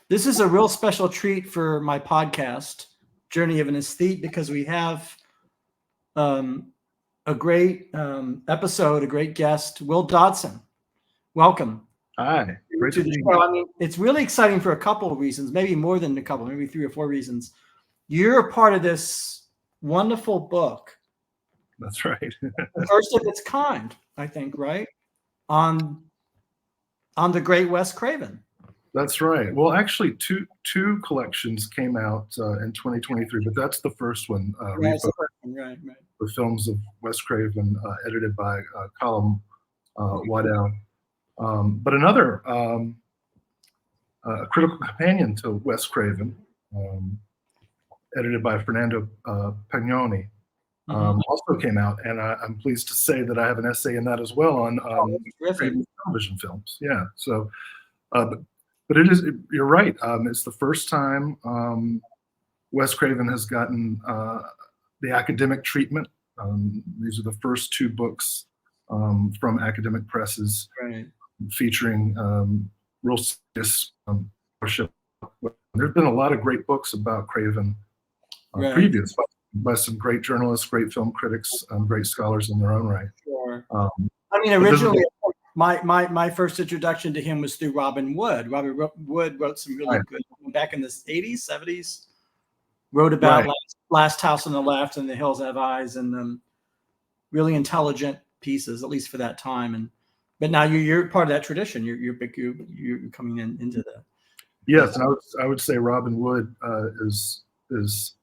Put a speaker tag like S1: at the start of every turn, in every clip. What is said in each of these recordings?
S1: This is a real special treat for my podcast, Journey of an Aesthete, because we have a great episode, a great guest, Will Dodson. Welcome.
S2: Hi. Great
S1: to the show. I mean, it's really exciting for a couple of reasons, maybe more than a couple, maybe 3 or 4 reasons. You're a part of this wonderful book.
S2: That's right.
S1: The first of its kind, I think, right? On the great Wes Craven.
S2: That's right. Well, actually, two collections came out in 2023, but that's the first one.
S1: Right.
S2: The films of Wes Craven, edited by Colin Waddell. But another critical companion to Wes Craven, edited by Fernando Pagnoni, also came out, and I'm pleased to say that I have an essay in that as well on Craven television films. Yeah. So, but it is. You're right. It's the first time Wes Craven has gotten the academic treatment. These are the first 2 books from academic presses,
S1: right,
S2: featuring real serious worship. There's been a lot of great books about Craven previous by some great journalists, great film critics, great scholars in their own right.
S1: Sure. I mean, originally, my first introduction to him was through Robin Wood. Robin Wood wrote some really good, back in the 80s, 70s, wrote about Last House on the Left and The Hills Have Eyes, and really intelligent pieces, at least for that time. But now you're part of that tradition. You're coming into the.
S2: Yes, and I would say Robin Wood is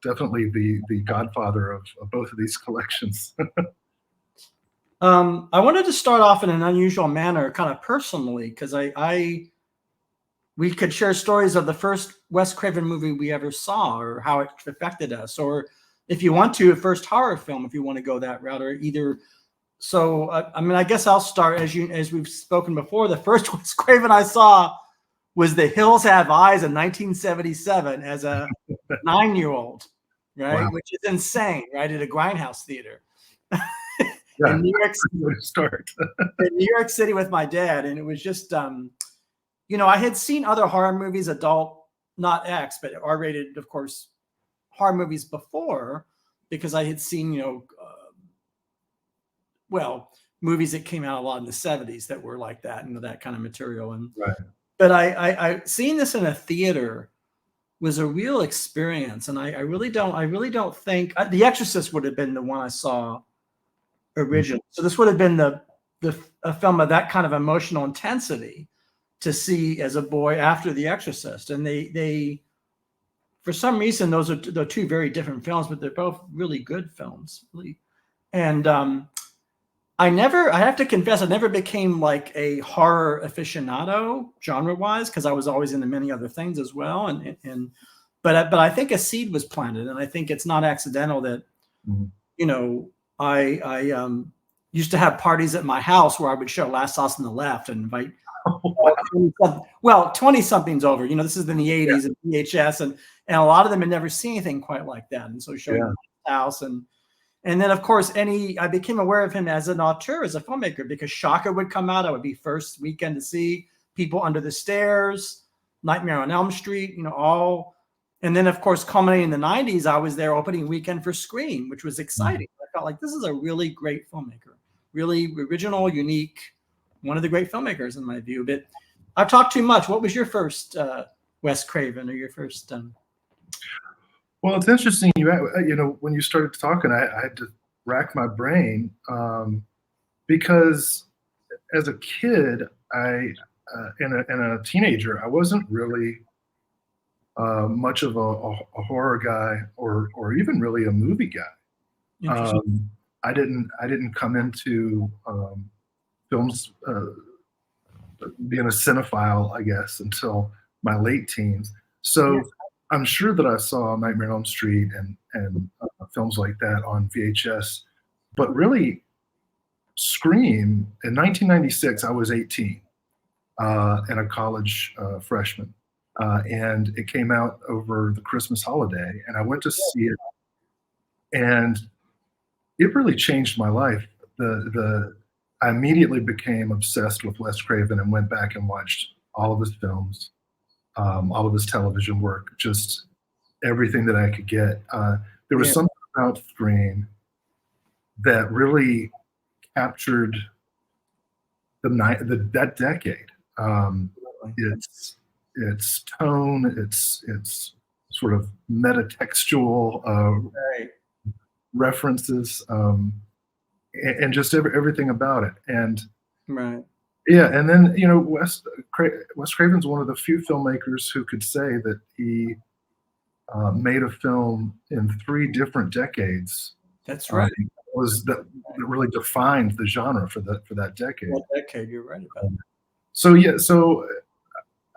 S2: definitely the godfather of both of these collections.
S1: I wanted to start off in an unusual manner, kind of personally, because we could share stories of the first Wes Craven movie we ever saw, or how it affected us, or if you want to, a first horror film, if you want to go that route, or either. So, I mean, I guess I'll start as we've spoken before. The first Wes Craven I saw was The Hills Have Eyes in 1977 as a 9-year-old, right? Wow. Which is insane, right? At a Grindhouse theater.
S2: Yeah,
S1: in New York City, in New York City with my dad. And it was just, I had seen other horror movies, adult, not X, but R-rated, of course, horror movies before, because I had seen, movies that came out a lot in the 70s that were like that, that kind of material. And but I seeing this in a theater was a real experience, and I really don't think The Exorcist would have been the one I saw originally. So this would have been a film of that kind of emotional intensity to see as a boy after The Exorcist. And they for some reason, they're 2 very different films, but they're both really good films. Really. And I have to confess, I never became like a horror aficionado genre-wise, because I was always into many other things as well. But I think a seed was planted, and I think it's not accidental that, I used to have parties at my house where I would show Last House on the Left and invite 20-somethings over. This is in the 80s and VHS, and a lot of them had never seen anything quite like that. And so showing the house, and then, of course, I became aware of him as an auteur, as a filmmaker, because Shaka would come out. I would be first weekend to see People Under the Stairs, Nightmare on Elm Street, all. And then, of course, culminating in the 90s, I was there opening weekend for Scream, which was exciting. I felt like this is a really great filmmaker, really original, unique, one of the great filmmakers in my view. But I've talked too much. What was your first Wes Craven, or your first?
S2: Well, it's interesting. When you started talking, I had to rack my brain because as a kid, and a teenager, I wasn't really much of a horror guy, or even really a movie guy. I didn't come into films being a cinephile, I guess, until my late teens. So I'm sure that I saw Nightmare on Elm Street and films like that on VHS, but really Scream in 1996, I was 18 and a college freshman. And it came out over the Christmas holiday, and I went to see it, and it really changed my life. I immediately became obsessed with Wes Craven and went back and watched all of his films. all of his television work, just everything that I could get. There was something about Scream that really captured that decade. Its tone, its sort of metatextual references, and just everything about it. And yeah, and then Wes Craven's one of the few filmmakers who could say that he made a film in 3 different decades.
S1: That's right.
S2: That really defined the genre for that decade.
S1: That decade, you're right about that.
S2: So yeah, so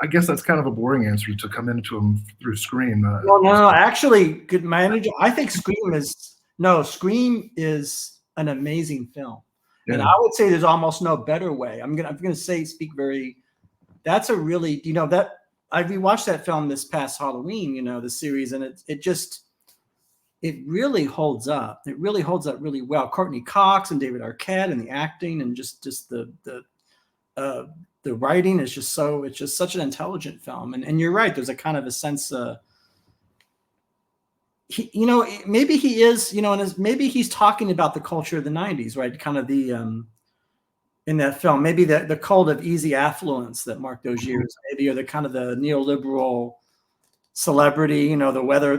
S2: I guess that's kind of a boring answer to come into him through Scream.
S1: No. Actually, good manager. I think Scream is an amazing film, and I would say there's almost no better way. I'm gonna speak very. That's a really that I rewatched that film this past Halloween. The series, and it really holds up. It really holds up really well. Courteneycox and davidarquette, and the acting, and just the writing is just it's just such an intelligent film. And you're right. There's a kind of a sense, maybe he is, maybe he's talking about the culture of the 90s, right? Kind of the, in that film, maybe the cult of easy affluence that marked those years, maybe, or the kind of the neoliberal celebrity, the weather,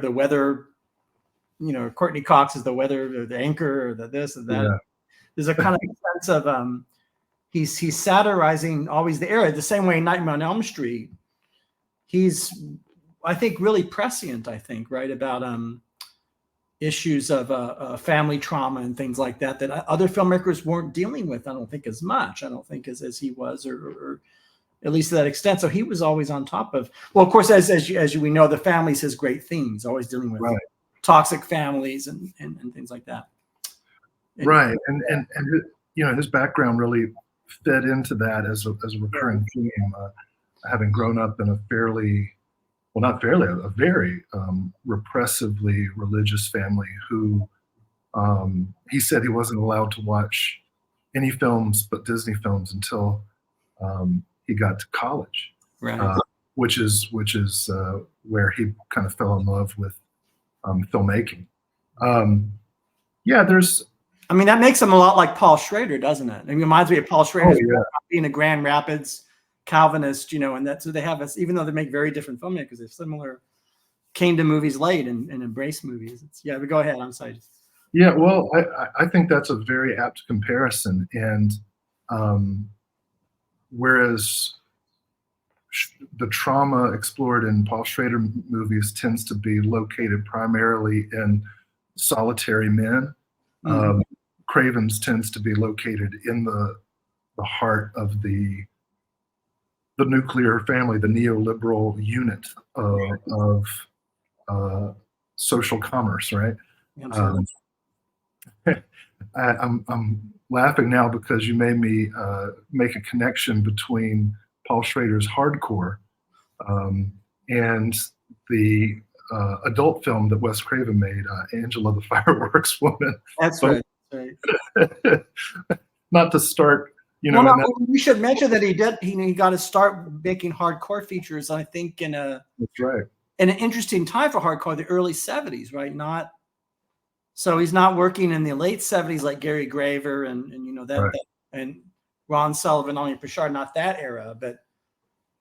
S1: Courteneycox is the weather, or the anchor, or the this and that. Yeah. There's a kind of sense of, he's satirizing always the era, the same way in Nightmare on Elm Street. He's, I think, really prescient, right, about issues of family trauma and things like that other filmmakers weren't dealing with, I don't think, as much. I don't think as he was, or at least to that extent. So he was always on top of, well, of course, as we know, the family's his great themes, always dealing with toxic families and things like that.
S2: Right. And his background really fed into that as a recurring theme, having grown up in a very repressively religious family who he said he wasn't allowed to watch any films but Disney films until he got to college, which is where he kind of fell in love with filmmaking.
S1: That makes him a lot like Paul Schrader, doesn't it? It reminds me of Paul Schrader being a Grand Rapids Calvinist, and that's so they have us, even though they make very different filmmakers, they're similar, came to movies late and embraced movies. But go ahead. I'm sorry.
S2: Yeah, well, I think that's a very apt comparison. And whereas the trauma explored in Paul Schrader movies tends to be located primarily in solitary men, Craven's tends to be located in the heart of the nuclear family, the neoliberal unit of social commerce, right? I'm laughing now because you made me make a connection between Paul Schrader's Hardcore and the adult film that Wes Craven made, Angela the Fireworks Woman.
S1: That's right.
S2: Not to start,
S1: we should mention that he got to start making hardcore features, I think, in an interesting time for hardcore, the early 70s, right? So he's not working in the late 70s like Gary Graver and and Ron Sullivan, Anya Pritchard, not that era, but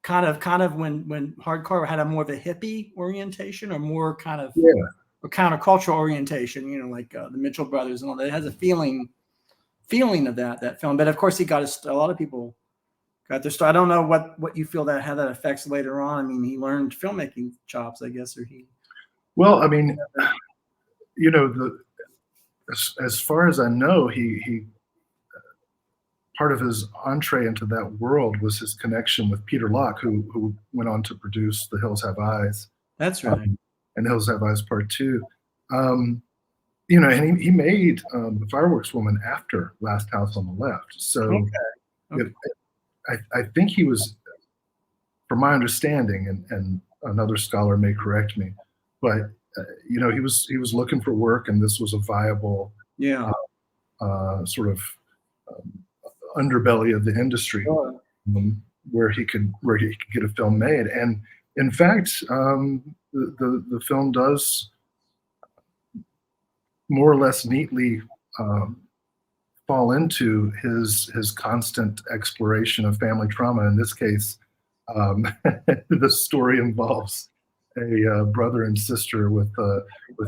S1: kind of when hardcore had a more of a hippie orientation, or more kind of a countercultural orientation, like the Mitchell brothers and all that. It has a feeling of that film. But of course, a lot of people got their start. I don't know what you feel how that affects later on. I mean, he learned filmmaking chops, I guess, or he.
S2: Well, I mean, as far as I know, he part of his entree into that world was his connection with Peter Locke, who went on to produce The Hills Have Eyes.
S1: That's right.
S2: And The Hills Have Eyes Part 2. And he made The Fireworks Woman after Last House on the Left. So I think he was, from my understanding, and another scholar may correct me, but he was looking for work, and this was a viable sort of underbelly of the industry, where he could get a film made. And in fact, the film does more or less neatly fall into his constant exploration of family trauma. In this case, the story involves a brother and sister with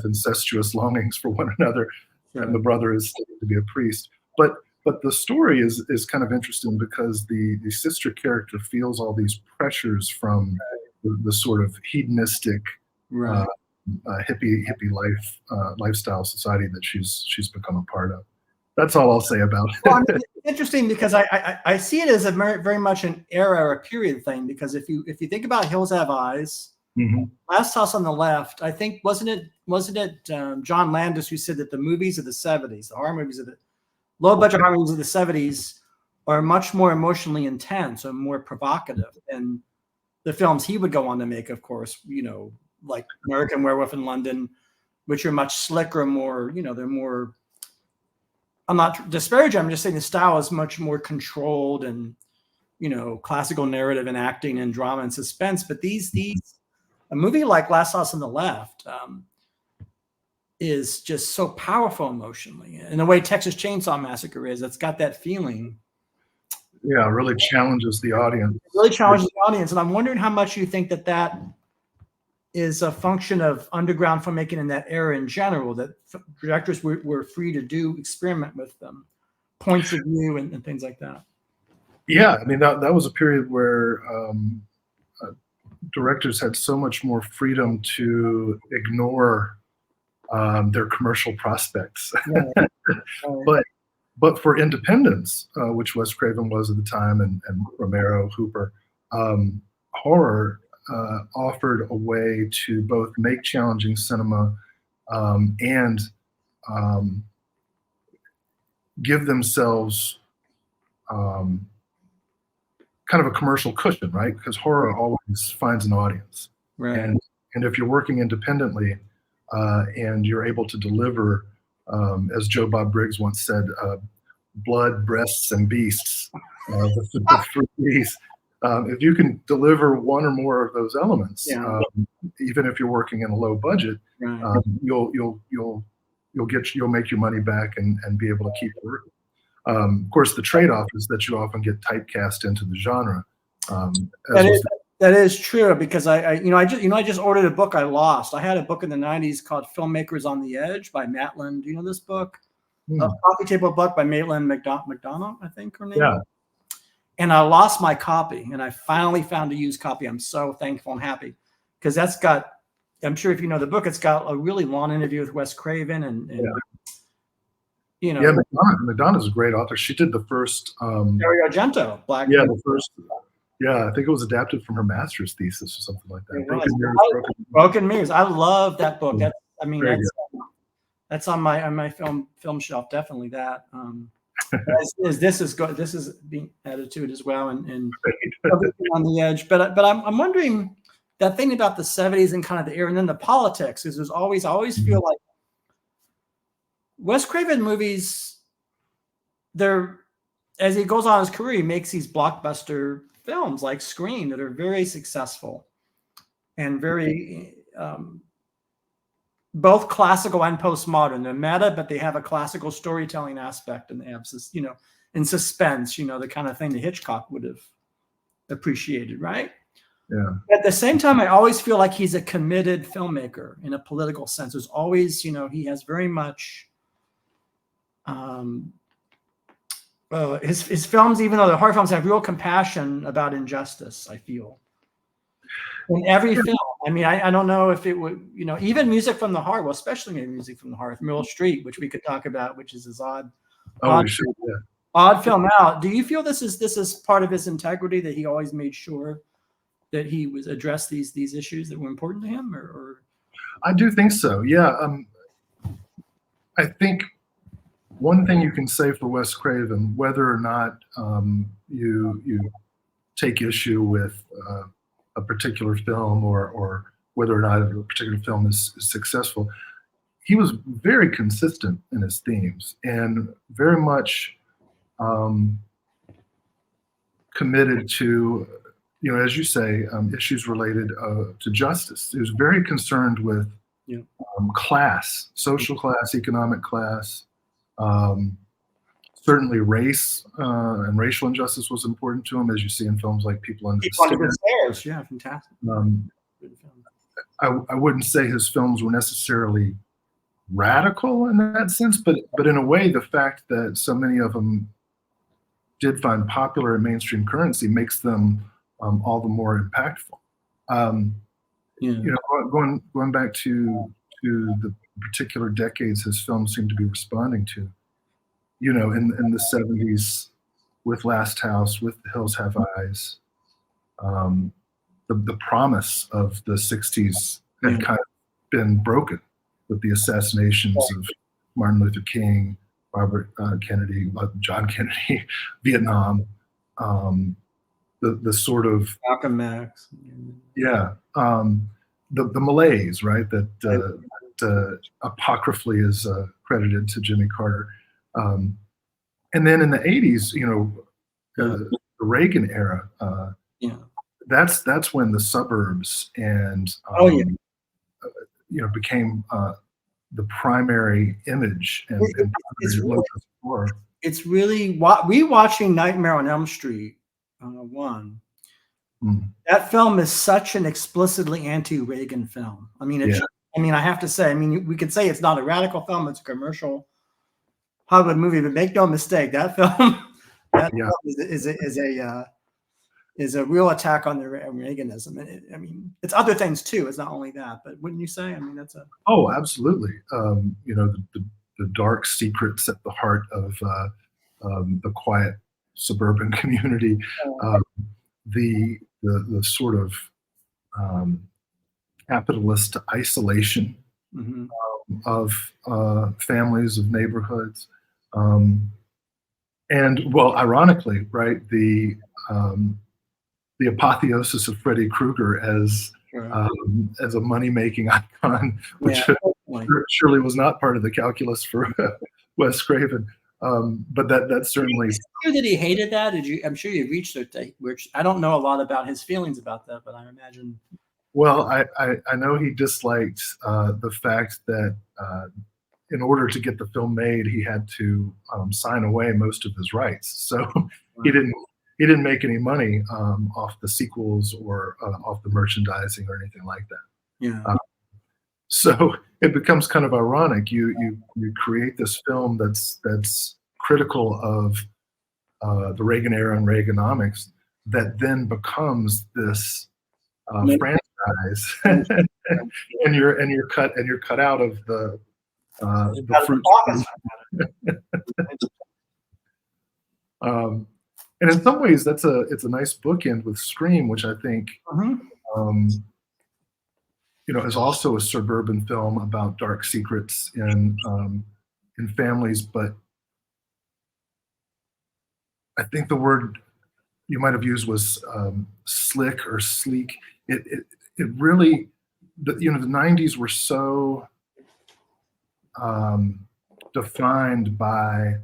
S2: incestuous longings for one another, and the brother is to be a priest. But the story is kind of interesting because the sister character feels all these pressures from the sort of hedonistic, hippie lifestyle society that she's become a part of. That's all I'll say about it.
S1: Well, I mean, it's interesting because I see it as a very much an era or a period thing, because if you think about Hills Have Eyes, Last House on the Left, I think wasn't it John Landis who said that the movies of the 70s, the horror movies of the low budget horror movies of the 70s are much more emotionally intense and more provocative than the films he would go on to make, of course, like American Werewolf in London, which are much slicker, more, they're more, I'm not disparaging, I'm just saying the style is much more controlled and, classical narrative and acting and drama and suspense. But a movie like Last House on the Left is just so powerful emotionally, in the way Texas Chainsaw Massacre is. It's got that feeling.
S2: Yeah, it really challenges the audience.
S1: It really challenges the audience. And I'm wondering how much you think that is a function of underground filmmaking in that era in general, that directors were free to experiment with them, points of view and things like that.
S2: Yeah, I mean, that was a period where directors had so much more freedom to ignore their commercial prospects. But for independence, which Wes Craven was at the time, and Romero, Hooper, horror offered a way to both make challenging cinema and give themselves kind of a commercial cushion, right? Because horror always finds an audience.
S1: Right.
S2: And if you're working independently and you're able to deliver, as Joe Bob Briggs once said, blood, breasts, and beasts, the three B's. If you can deliver one or more of those elements, even if you're working in a low budget, you'll make your money back and be able to keep working. Of course, the trade-off is that you often get typecast into the genre.
S1: That is true, because I just ordered a book I lost. I had a book in the 90s called Filmmakers on the Edge by Maitland. Do you know this book? A coffee table book by Maitland McDonough, I think her name. Yeah. And I lost my copy, and I finally found a used copy. I'm so thankful and happy, because that's got, I'm sure if you know the book, it's got a really long interview with Wes Craven and
S2: Madonna's a great author. She did the first
S1: Dario Argento, Black.
S2: Yeah, the first. Yeah, I think it was adapted from her master's thesis or something like that.
S1: Broken Mirrors. I love that book. That's on my film shelf. Definitely that. This is being added to it as well, and on the edge. But I'm wondering that thing about the 70s and kind of the era, and then the politics. Is I always feel like Wes Craven movies, as he goes on his career, he makes these blockbuster films like Scream that are very successful and very both classical and postmodern. They're meta, but they have a classical storytelling aspect, and they have this, in suspense, the kind of thing that Hitchcock would have appreciated, right?
S2: Yeah.
S1: At the same time, I always feel like he's a committed filmmaker in a political sense. There's always, he has very much his films, even though the horror films, have real compassion about injustice, I feel. In every film. I mean, I don't know if it would, even Music from the Heart, well, especially Music from the Heart, Meryl Streep, which we could talk about, which is his odd film out. Do you feel this is part of his integrity, that he always made sure that he was addressed these issues that were important to him, or?
S2: I do think so. Yeah. I think one thing you can say for Wes Craven, whether or not you take issue with a particular film or whether or not a particular film is successful, he was very consistent in his themes and very much committed to as you say, issues related to justice. He was very concerned with class, social class, economic class. Certainly race and racial injustice was important to him, as you see in films like People Under the
S1: Stairs. Yeah, fantastic.
S2: I wouldn't say his films were necessarily radical in that sense, but in a way, the fact that so many of them did find popular in mainstream currency makes them all the more impactful. Going back to the particular decades his films seem to be responding to, in the 70s with Last House, with The Hills Have Eyes, the promise of the 60s had kind of been broken with the assassinations of Martin Luther King, Robert Kennedy, John Kennedy, Vietnam, the sort of
S1: Malcolm X,
S2: the malaise, right? That apocryphally is credited to Jimmy Carter, and then in the 80s, the Reagan era, that's when the suburbs and became the primary image and
S1: it's really rewatching Nightmare on Elm Street 1. That film is such an explicitly anti-Reagan film. I mean, I have to say, we could say it's not a radical film; it's a commercial Hollywood movie. But make no mistake, that film, is a real attack on the Reaganism. And it's other things too. It's not only that, but wouldn't you say? That's a
S2: absolutely. The dark secrets at the heart of the quiet suburban community, the sort of capitalist isolation of families, of neighborhoods, and ironically, right, the apotheosis of Freddiekreuger as a money-making icon, which surely was not part of the calculus for Wes Craven. But that certainly.
S1: Is it true that he hated that? I'm sure you reached it, which I don't know a lot about his feelings about that, but I imagine.
S2: Well, I know he disliked the fact that in order to get the film made, he had to sign away most of his rights. So he didn't make any money off the sequels or off the merchandising or anything like that. So it becomes kind of ironic. You create this film that's critical of the Reagan era and Reaganomics that then becomes this franchise, and you're cut out of the fruit. And in some ways, it's a nice bookend with Scream, which I think is also a suburban film about dark secrets in families. But I think the word you might have used was slick or sleek. It really, the 90s were so defined by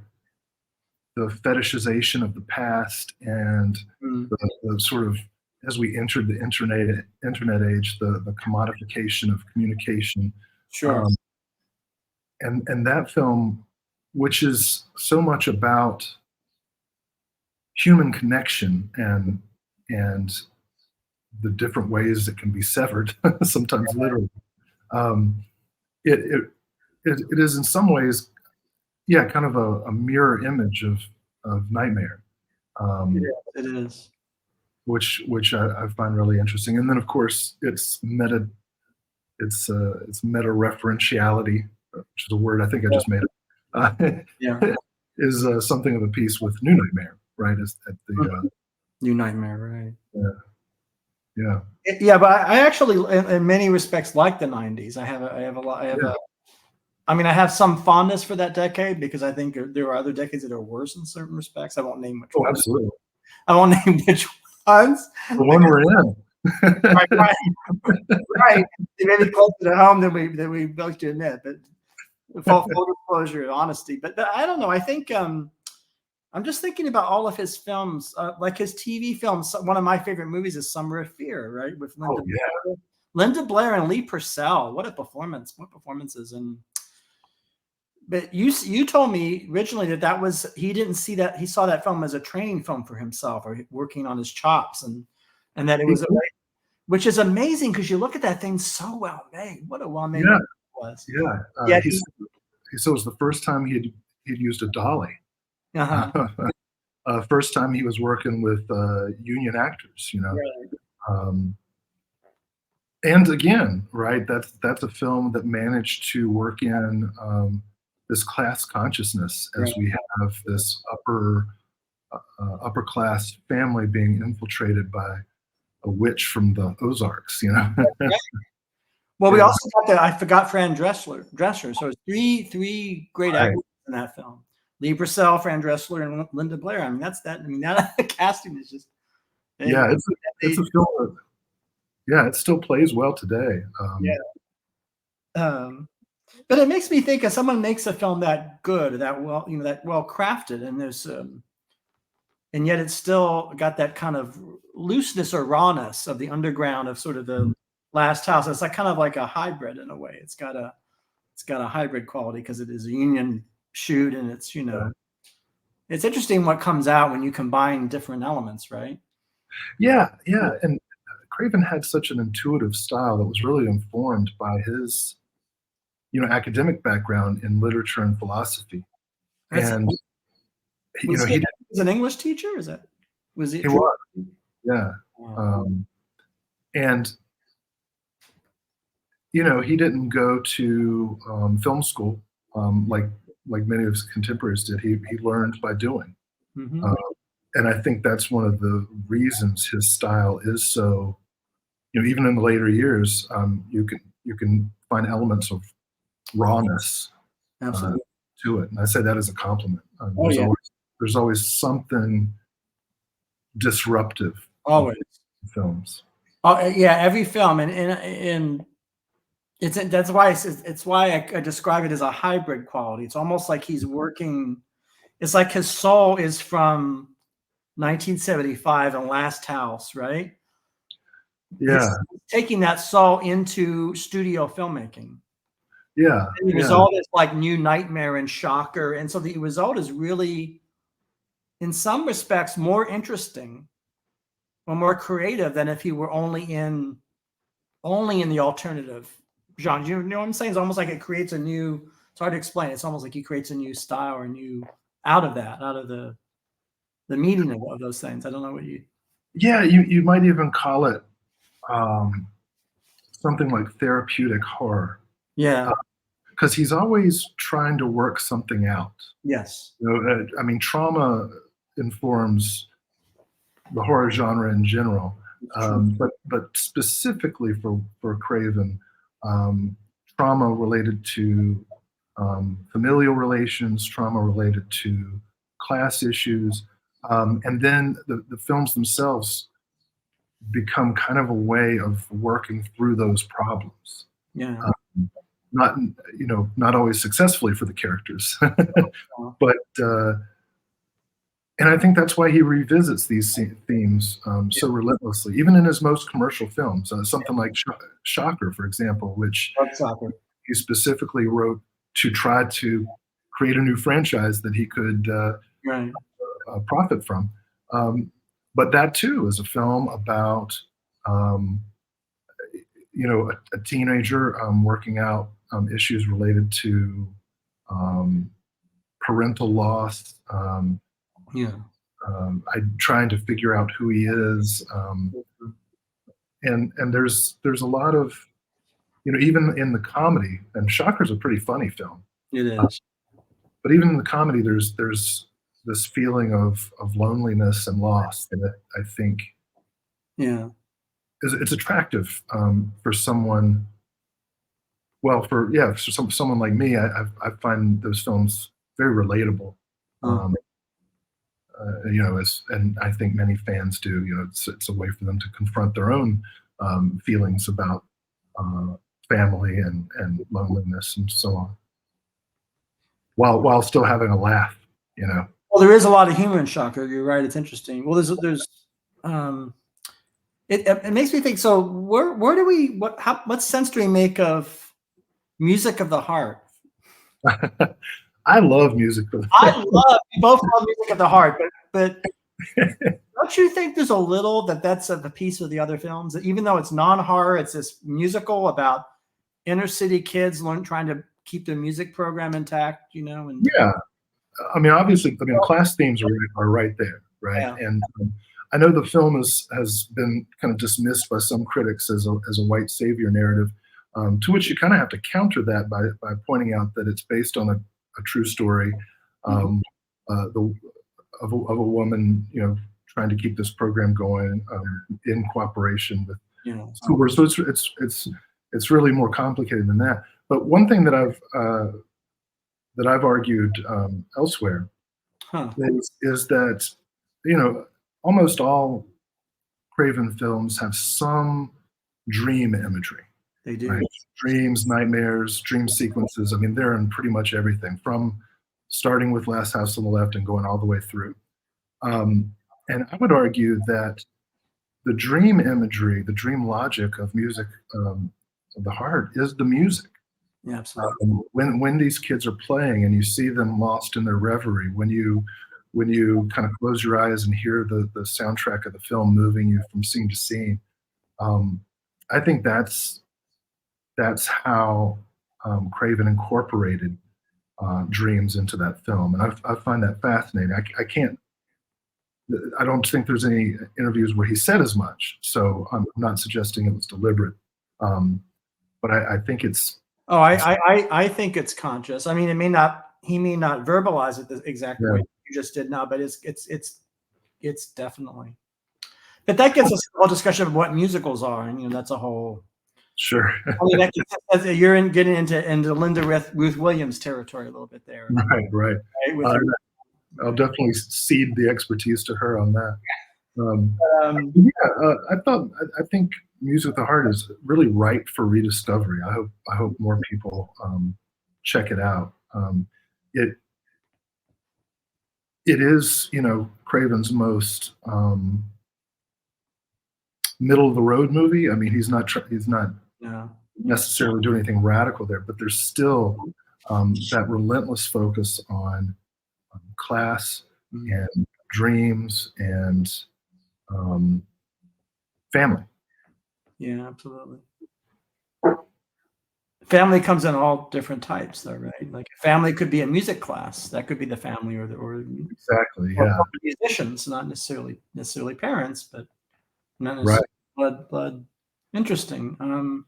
S2: the fetishization of the past and the sort of, as we entered the internet age, the commodification of communication. And that film, which is so much about human connection and the different ways it can be severed, sometimes literally. It is in some ways, kind of a mirror image of Nightmare.
S1: It is.
S2: Which I find really interesting. And then of course it's meta referentiality, which is a word I think I just made up. Is something of a piece with New Nightmare, right? Is at the
S1: New Nightmare, right?
S2: Yeah.
S1: But I actually, in many respects, like the 90s. I have some fondness for that decade because I think there are other decades that are worse in certain respects. I won't name which ones.
S2: Absolutely.
S1: I won't name which ones.
S2: The one we're in.
S1: right. It may be closer to home than we like to admit, but full disclosure and honesty. But I don't know. I think I'm just thinking about all of his films, like his TV films. One of my favorite movies is Summer of Fear, right? With
S2: Oh yeah.
S1: Linda Blair and Lee Purcell. What a performance! What performances! And but you told me originally that was he didn't see that, he saw that film as a training film for himself or working on his chops, and that it was which is amazing because you look at that thing, so well made. What a well made movie it was.
S2: Yeah.
S1: Yeah.
S2: He said it was the first time he'd used a dolly. First time he was working with union actors, you know. Right. And again, right, that's a film that managed to work in this class consciousness as we have this upper class family being infiltrated by a witch from the Ozarks, you know.
S1: Well, we also got that, I forgot Fran Drescher. So it's three great actors in that film. Lee Purcell, Fran Drescher, and Linda Blair. I mean, that casting is just
S2: it's a film that, it still plays well today.
S1: But it makes me think if someone makes a film that good, that well, you know, that well crafted, and there's and yet it's still got that kind of looseness or rawness of the underground of sort of the Last House. It's like kind of like a hybrid in a way. It's got a hybrid quality because it is a union shoot, and it's, you know, it's interesting what comes out when you combine different elements, right?
S2: Yeah. And Craven had such an intuitive style that was really informed by his, you know, academic background in literature and philosophy. And
S1: he was an English teacher. Is that was he?
S2: He was, yeah. And you know, he didn't go to film school like many of his contemporaries did. He learned by doing, and I think that's one of the reasons his style is so. You know, even in the later years, you can find elements of rawness to it, and I say that as a compliment. There's always something disruptive.
S1: Always
S2: in films.
S1: Oh yeah, every film, and that's why it's why I describe it as a hybrid quality. It's almost like he's working. It's like his soul is from 1975 and Last House, right?
S2: Yeah,
S1: he's taking that soul into studio filmmaking.
S2: Yeah,
S1: and the result is like New Nightmare and Shocker, and so the result is really, in some respects, more interesting or more creative than if he were only in the alternative genre. You know what I'm saying? It's almost like it creates a new. It's hard to explain. It's almost like he creates a new style or new out of the meaning of those things. I don't know what you.
S2: Yeah, you might even call it something like therapeutic horror.
S1: Yeah.
S2: Because he's always trying to work something out.
S1: Yes.
S2: You know, I mean, trauma informs the horror genre in general, but specifically for Craven, trauma related to familial relations, trauma related to class issues, and then the films themselves become kind of a way of working through those problems.
S1: Yeah.
S2: Not always successfully for the characters, but and I think that's why he revisits these themes so relentlessly, even in his most commercial films. Something like Shocker, for example, which he specifically wrote to try to create a new franchise that he could profit from. But that too is a film about a teenager working out issues related to parental loss. Trying to figure out who he is, and there's a lot of, even in the comedy, and Shocker's a pretty funny film.
S1: It is,
S2: but even in the comedy, there's this feeling of loneliness and loss that I think, it's attractive for someone. Well, for someone like me, I find those films very relatable. And I think many fans do. It's a way for them to confront their own feelings about family and loneliness and so on, while still having a laugh. Well,
S1: Well, there is a lot of humor in Shocker. You're right. It's interesting. Well, it makes me think. So where do we what sense do we make of music of the heart?
S2: I love music.
S1: We both love music of the heart, but don't you think there's a little that's a piece of the other films that even though it's non-horror, it's this musical about inner city kids trying to keep their music program intact, you know? And
S2: yeah, I mean, obviously, class themes are right there, right?
S1: Yeah.
S2: And I know the film has been kind of dismissed by some critics as a white savior narrative, to which you kind of have to counter that by pointing out that it's based on a true story of a woman, you know, trying to keep this program going in cooperation with school. So it's really more complicated than that. But one thing that I've argued elsewhere is that, you know, almost all Craven films have some dream imagery.
S1: They do.
S2: Right? Dreams, nightmares, dream sequences. I mean, they're in pretty much everything, from starting with Last House on the Left and going all the way through. And I would argue that the dream imagery, the dream logic of music of the heart is the music.
S1: Yeah, absolutely.
S2: When these kids are playing and you see them lost in their reverie, when you kind of close your eyes and hear the soundtrack of the film moving you from scene to scene, I think that's how Craven incorporated dreams into that film, and I find that fascinating. I don't think there's any interviews where he said as much, so I'm not suggesting it was deliberate, but I think it's.
S1: Oh, I think it's conscious. I mean, he may not verbalize it the exact way you just did now, but it's definitely. But that gets us a whole discussion of what musicals are, and that's a whole.
S2: Sure.
S1: I mean, you're getting into Linda Ruth Williams territory a little bit there.
S2: Right. I'll definitely cede the expertise to her on that. I think Music with the Heart is really ripe for rediscovery. I hope more people check it out. It is, Craven's most middle of the road movie. I mean, he's not necessarily doing anything radical there, but there's still that relentless focus on class and dreams and family.
S1: Yeah, absolutely. Family comes in all different types, though, right? Like family could be a music class. That could be the family, or
S2: exactly, yeah.
S1: Musicians, not necessarily parents, but not necessarily blood. Interesting.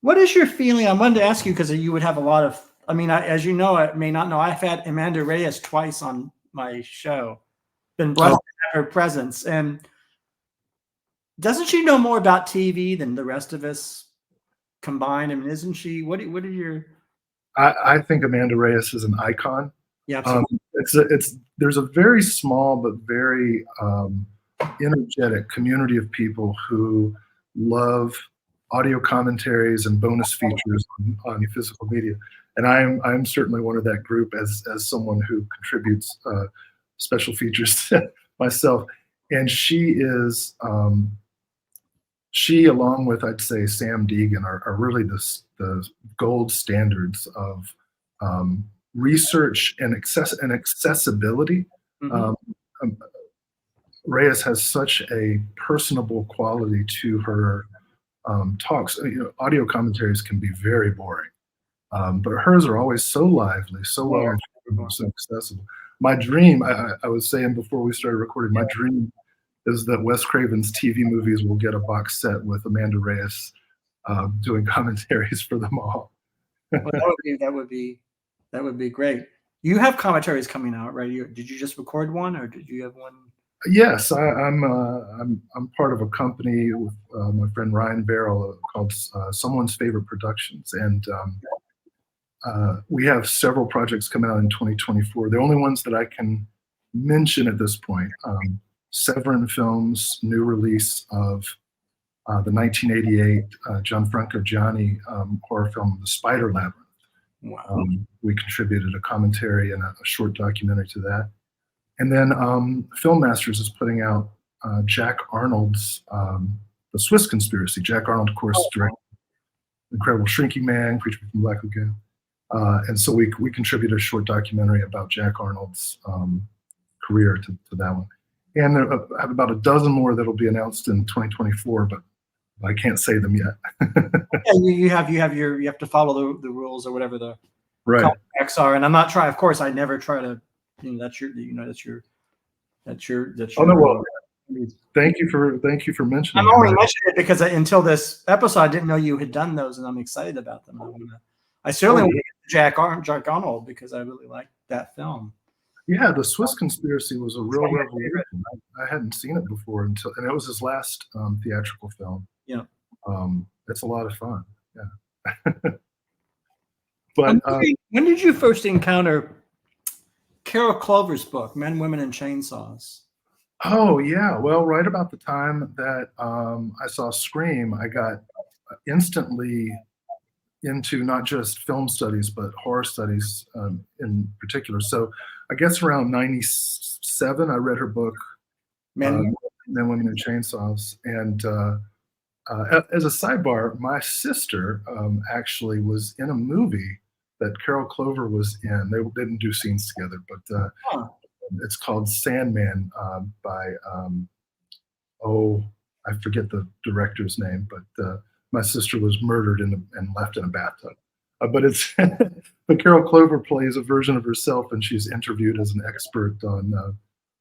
S1: What is your feeling? I wanted to ask you because you would have a lot of. I mean, as you know, I may not know. I've had Amanda Reyes twice on my show. Been blessed to have her presence, and doesn't she know more about TV than the rest of us combined? I mean, isn't she? What are your?
S2: I think Amanda Reyes is an icon.
S1: Yeah, absolutely.
S2: There's a very small but very energetic community of people who love audio commentaries and bonus features on physical media, and I'm certainly one of that group as someone who contributes special features myself. And she is she, along with, I'd say, Sam Deegan, are really the gold standards of research and accessibility. Reyes has such a personable quality to her talks. Audio commentaries can be very boring, but hers are always so lively, so well informed, so accessible. My dream, I was saying before we started recording, my dream is that Wes Craven's TV movies will get a box set with Amanda Reyes doing commentaries for them all.
S1: Well, that would be great. You have commentaries coming out, right? Did you just record one, or did you have one?
S2: Yes, I'm part of a company with my friend Ryan Barrell called Someone's Favorite Productions, and we have several projects coming out in 2024. The only ones that I can mention at this point: Severin Films' new release of the 1988 Gianfranco Gianni horror film, The Spider Labyrinth.
S1: Wow.
S2: We contributed a commentary and a short documentary to that. And then Film Masters is putting out Jack Arnold's The Swiss Conspiracy. Jack Arnold, of course, directed Incredible Shrinking Man, Creature from the Black Lagoon. And so we contribute a short documentary about Jack Arnold's career to that one. And I have about a dozen more that'll be announced in 2024, but I can't say them yet.
S1: Yeah, you have to follow the rules or whatever the contracts are. And I'm not trying. Of course, I never try to. That's your. Oh
S2: no, well, thank you for mentioning.
S1: I'm only mentioning it because until this episode, I didn't know you had done those, and I'm excited about them. I certainly want to get Jack Arnold because I really like that film.
S2: Yeah, The Swiss Conspiracy was a real revelation. I hadn't seen it before and it was his last theatrical film.
S1: Yeah,
S2: it's a lot of fun. Yeah. But
S1: when did you first encounter Carol Clover's book, Men, Women, and Chainsaws?
S2: Oh yeah, well, right about the time that I saw Scream, I got instantly into not just film studies but horror studies in particular. So I guess around 97, I read her book, Men, Women, and Chainsaws. And as a sidebar, my sister actually was in a movie that Carol Clover was in. They didn't do scenes together, but it's called Sandman by, I forget the director's name, but my sister was murdered and left in a bathtub. But Carol Clover plays a version of herself, and she's interviewed as an expert on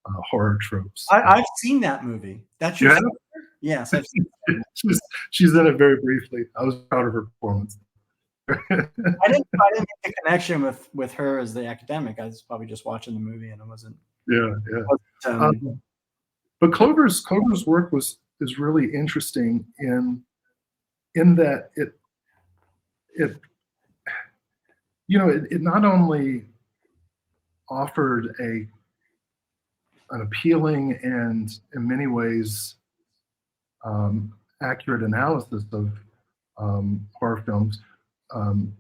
S2: horror tropes.
S1: I've seen that movie. That's your sister? Yes, I've seen it.
S2: She's in it very briefly. I was proud of her performance.
S1: I didn't make the connection with her as the academic. I was probably just watching the movie, and it wasn't.
S2: Yeah. But Clover's work is really interesting in that it not only offered an appealing and in many ways accurate analysis of horror films,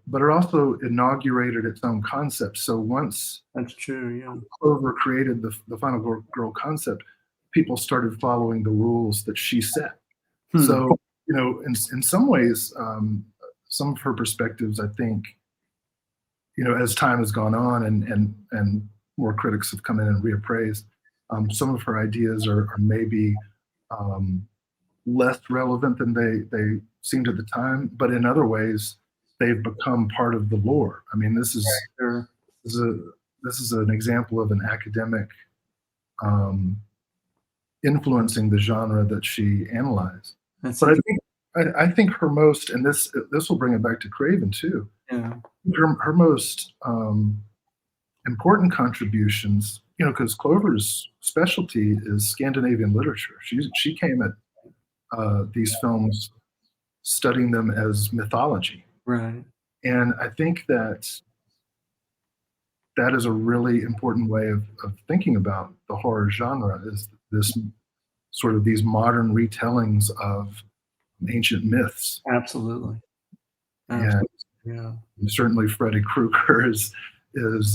S2: but it also inaugurated its own concept. So once
S1: that's true, yeah,
S2: Clover created the Final Girl concept, people started following the rules that she set. So in some ways, some of her perspectives, I think, as time has gone on and more critics have come in and reappraised, some of her ideas are maybe less relevant than they seemed at the time, but in other ways, they've become part of the lore. I mean, this is an example of an academic influencing the genre that she analyzed. But I think her most, and this will bring it back to Craven too.
S1: Yeah.
S2: Her most important contributions, because Clover's specialty is Scandinavian literature. She came at these films studying them as mythology.
S1: Right.
S2: And I think that is a really important way of thinking about the horror genre, is this sort of these modern retellings of ancient myths.
S1: Absolutely.
S2: Yeah. Certainly freddiekreuger is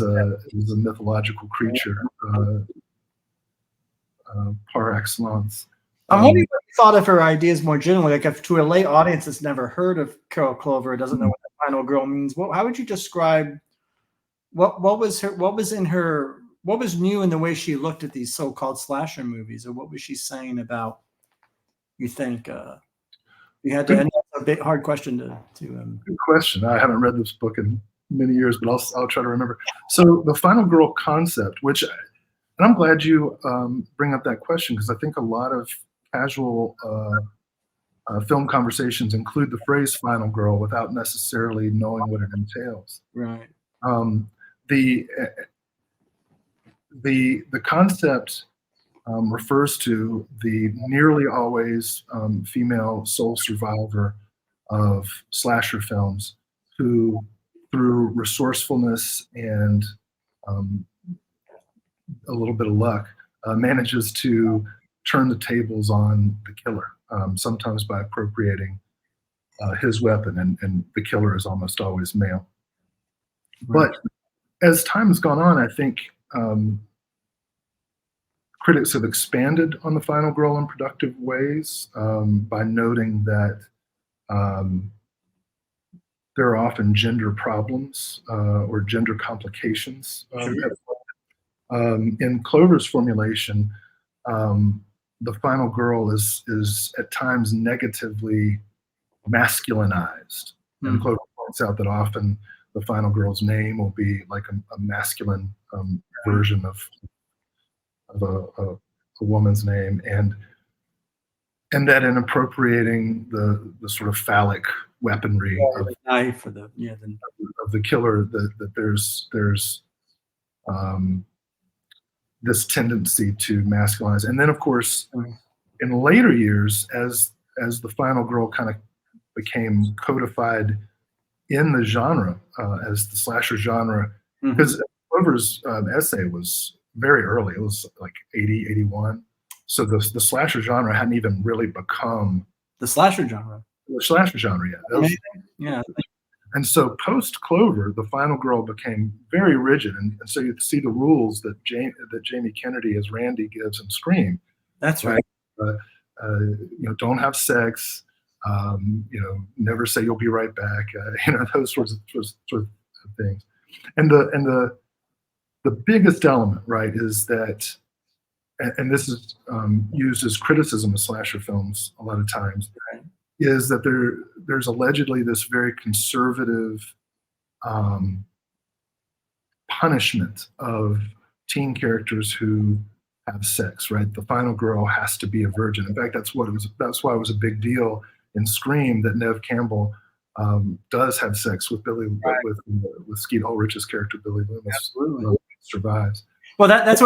S2: a mythological creature par excellence.
S1: I'm wondering what you thought of her ideas more generally. Like, if to a lay audience that's never heard of Carol Clover, doesn't know what the Final Girl means, how would you describe what was new in the way she looked at these so-called slasher movies, or what was she saying about? You think you had to? And that's a bit hard question to.
S2: Good question. I haven't read this book in many years, but I'll try to remember. So the Final Girl concept, and I'm glad you bring up that question, because I think a lot of casual film conversations include the phrase "Final Girl" without necessarily knowing what it entails.
S1: Right.
S2: The concept refers to the nearly always female sole survivor of slasher films, who, through resourcefulness and a little bit of luck, manages to turn the tables on the killer, sometimes by appropriating his weapon, and the killer is almost always male. Right. But as time has gone on, I think critics have expanded on the final girl in productive ways by noting that there are often gender problems or gender complications. In Clover's formulation, the final girl is at times negatively masculinized. And Clover points out that often the final girl's name will be like a masculine version of a woman's name, and that in appropriating the sort of phallic weaponry of
S1: the knife or the
S2: of the killer, that there's this tendency to masculinize. And then, of course, in later years, as the final girl kind of became codified in the genre, as the slasher genre, because Clover's essay was very early. It was like 80, 81. So the slasher genre hadn't even really become
S1: the slasher genre.
S2: The slasher genre, yeah.
S1: Yeah.
S2: And so post Clover, the final girl became very rigid, and so you see the rules that Jamie Kennedy as Randy gives in Scream.
S1: That's right.
S2: Don't have sex. Never say you'll be right back. Those sorts of things. And the biggest element, right, is that, and this is used as criticism of slasher films a lot of times,
S1: right,
S2: is that there's allegedly this very conservative punishment of teen characters who have sex, right? The final girl has to be a virgin. In fact, that's why it was a big deal in Scream that Neve Campbell does have sex with with Skeet Ulrich's character Billy Loomis.
S1: Absolutely.
S2: Survives.
S1: Well, that's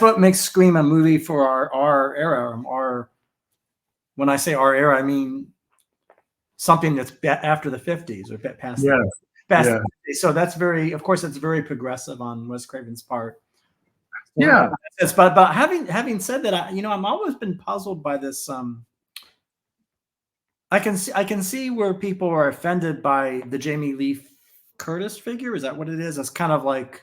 S1: what makes Scream a movie for our era. When I say our era, I mean something that's after the 50s or past.
S2: Yeah.
S1: Past the 50s. So that's of course, it's very progressive on Wes Craven's part. So
S2: yeah.
S1: But having said that, I'm always been puzzled by this. I can see where people are offended by the Jamie Lee Curtis figure. Is that what it is? It's kind of like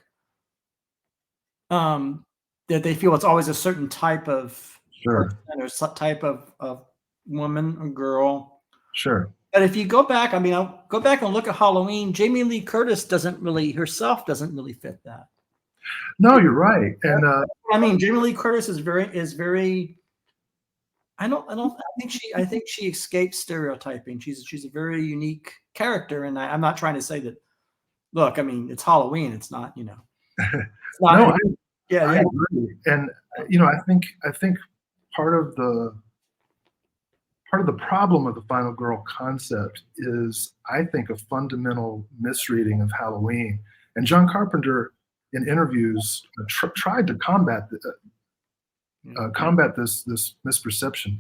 S1: that they feel it's always a certain type of person or type of woman or girl.
S2: Sure.
S1: But if you go back, I'll go back and look at Halloween. Jamie Lee Curtis doesn't really fit that.
S2: No, you're right. And
S1: Jamie Lee Curtis is very. I think she escapes stereotyping. She's a very unique character, and I'm not trying to say that. Look, it's Halloween. It's not, It's not,
S2: no,
S1: I
S2: agree. And I think part of the problem of the final girl concept is, I think, a fundamental misreading of Halloween. And John Carpenter, in interviews, tried to combat this misperception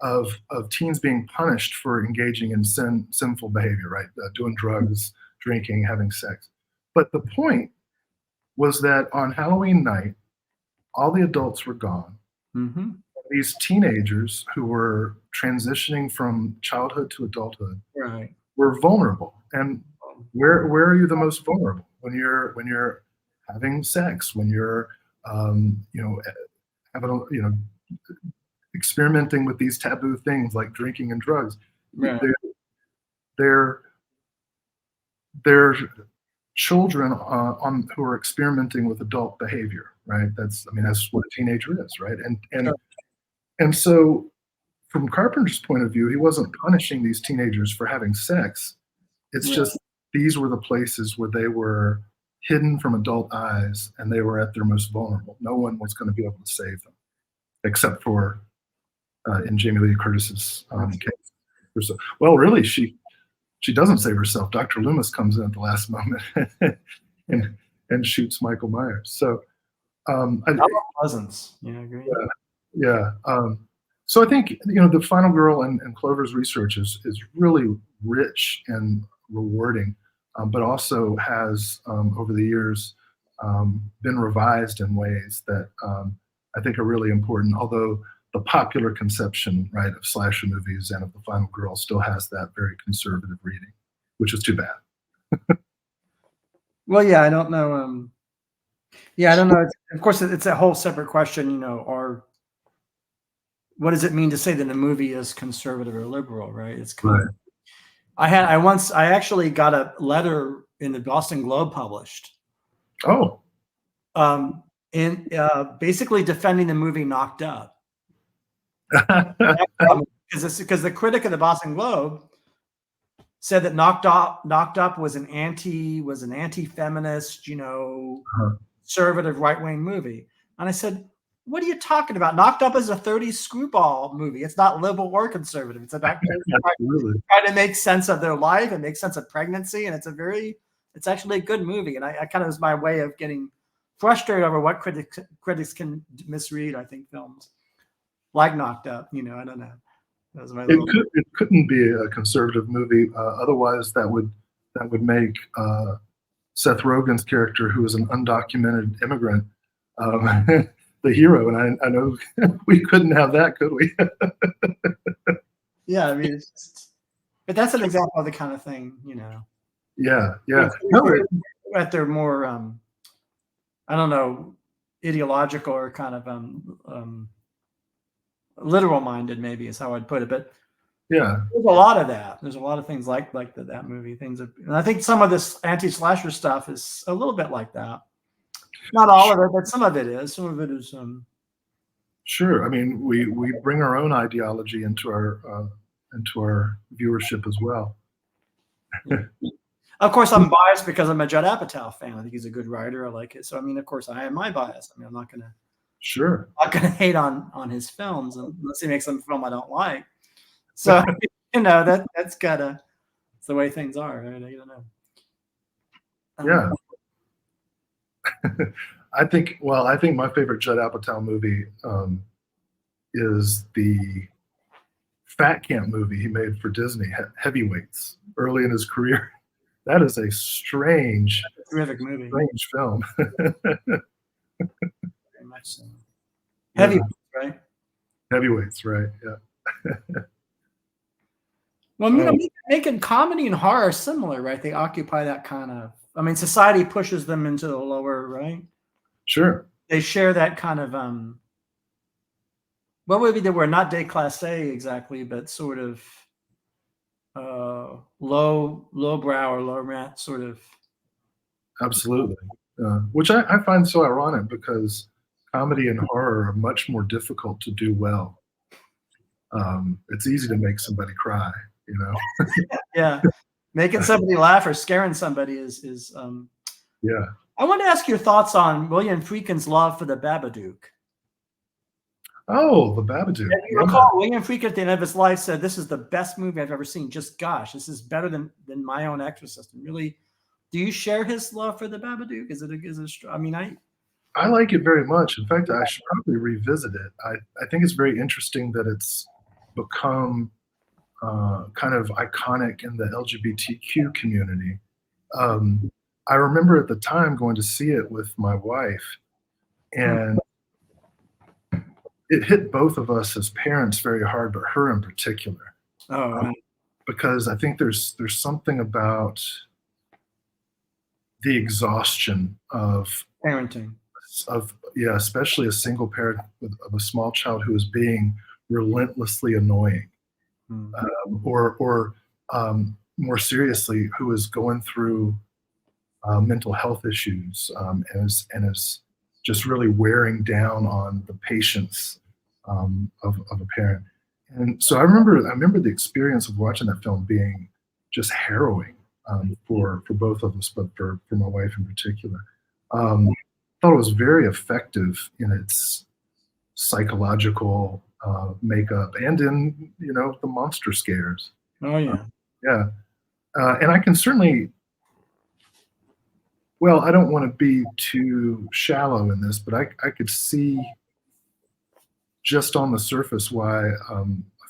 S2: of teens being punished for engaging in sinful behavior, right? Doing drugs, drinking, having sex. But the point was that on Halloween night, all the adults were gone.
S1: Mm-hmm.
S2: These teenagers who were transitioning from childhood to adulthood were vulnerable. And where are you the most vulnerable? When you're having sex, when you're experimenting with these taboo things like drinking and drugs.
S1: Right.
S2: They're children who are experimenting with adult behavior, right? That's what a teenager is, right? And so, from Carpenter's point of view, he wasn't punishing these teenagers for having sex. It's just these were the places where they were hidden from adult eyes, and they were at their most vulnerable. No one was going to be able to save them, except for in Jamie Lee Curtis's case. Well, really, she doesn't save herself. Dr. Loomis comes in at the last moment and shoots Michael Myers. So,
S1: Pleasance. Yeah, I agree.
S2: Yeah. So I think the final girl and Clover's research is really rich and rewarding, but also has over the years been revised in ways that I think are really important. Although the popular conception, right, of slasher movies and of the final girl still has that very conservative reading, which is too bad.
S1: Well, yeah, I don't know. Yeah, I don't know. Of course, it's a whole separate question. You know, what does it mean to say that a movie is conservative or liberal? Right? It's kind
S2: Right.
S1: of. I actually got a letter in the Boston Globe published,
S2: Oh.
S1: in basically defending the movie Knocked Up. Because the critic of the Boston Globe said that Knocked Up was an anti-feminist, you know, conservative right-wing movie. And I said, what are you talking about? Knocked Up is a 30s screwball movie. It's not liberal or conservative. It's about trying to make sense of their life and make sense of pregnancy. And it's actually a good movie. And I kind of was my way of getting frustrated over what critics can misread, I think, films like Knocked Up. You know, I don't know. That was my
S2: it couldn't be a conservative movie. Otherwise, that would make Seth Rogen's character, who is an undocumented immigrant, the hero. And I know we couldn't have that, could we?
S1: Yeah, I mean, but that's an example of the kind of thing, you know.
S2: Yeah.
S1: At their more, I don't know, ideological or kind of literal minded, maybe is how I'd put it. But
S2: yeah,
S1: there's a lot of that. There's a lot of things like that movie. And I think some of this anti-slasher stuff is a little bit like that. Not all of it, but some of it is. Some of it is.
S2: Sure. I mean, we bring our own ideology into our viewership as well.
S1: Of course, I'm biased because I'm a Judd Apatow fan. I think he's a good writer. I like it. So I mean, of course, I have my bias. I mean, I'm not gonna hate on his films unless he makes some film I don't like. So you know that's it's the way things are. Right? I don't know.
S2: Yeah. I think my favorite Judd Apatow movie is the Fat Camp movie he made for Disney, Heavyweights, early in his career. That is a
S1: terrific movie,
S2: strange film.
S1: Very much so. Heavyweights, right?
S2: Heavyweights, right? Yeah.
S1: Well, you know, making comedy and horror similar, right? They occupy that kind of. I mean, society pushes them into the lower, right?
S2: Sure.
S1: They share that kind of what would be the word? Not déclassé exactly, but sort of lowbrow or low rent sort of.
S2: Absolutely. Which I find so ironic because comedy and horror are much more difficult to do well. It's easy to make somebody cry, you know.
S1: Yeah, making somebody laugh or scaring somebody is.
S2: Yeah.
S1: I want to ask your thoughts on William Friedkin's love for the Babadook.
S2: Oh, the Babadook.
S1: If you recall, William Friedkin at the end of his life said, "This is the best movie I've ever seen. Just gosh, this is better than my own Exorcist." And really, do you share his love for the Babadook? I mean, I
S2: like it very much. In fact, I should probably revisit it. I think it's very interesting that it's become kind of iconic in the LGBTQ community. I remember at the time going to see it with my wife, and it hit both of us as parents very hard, but her in particular. Because I think there's something about the exhaustion of
S1: parenting,
S2: especially a single parent of a small child who is being relentlessly annoying, or more seriously, who is going through mental health issues and is just really wearing down on the patience of a parent. And so I remember the experience of watching that film being just harrowing for both of us, but for my wife in particular. I thought it was very effective in its psychological makeup and in the monster scares.
S1: Oh yeah,
S2: yeah, and I can certainly. Well, I don't want to be too shallow in this, but I could see just on the surface why a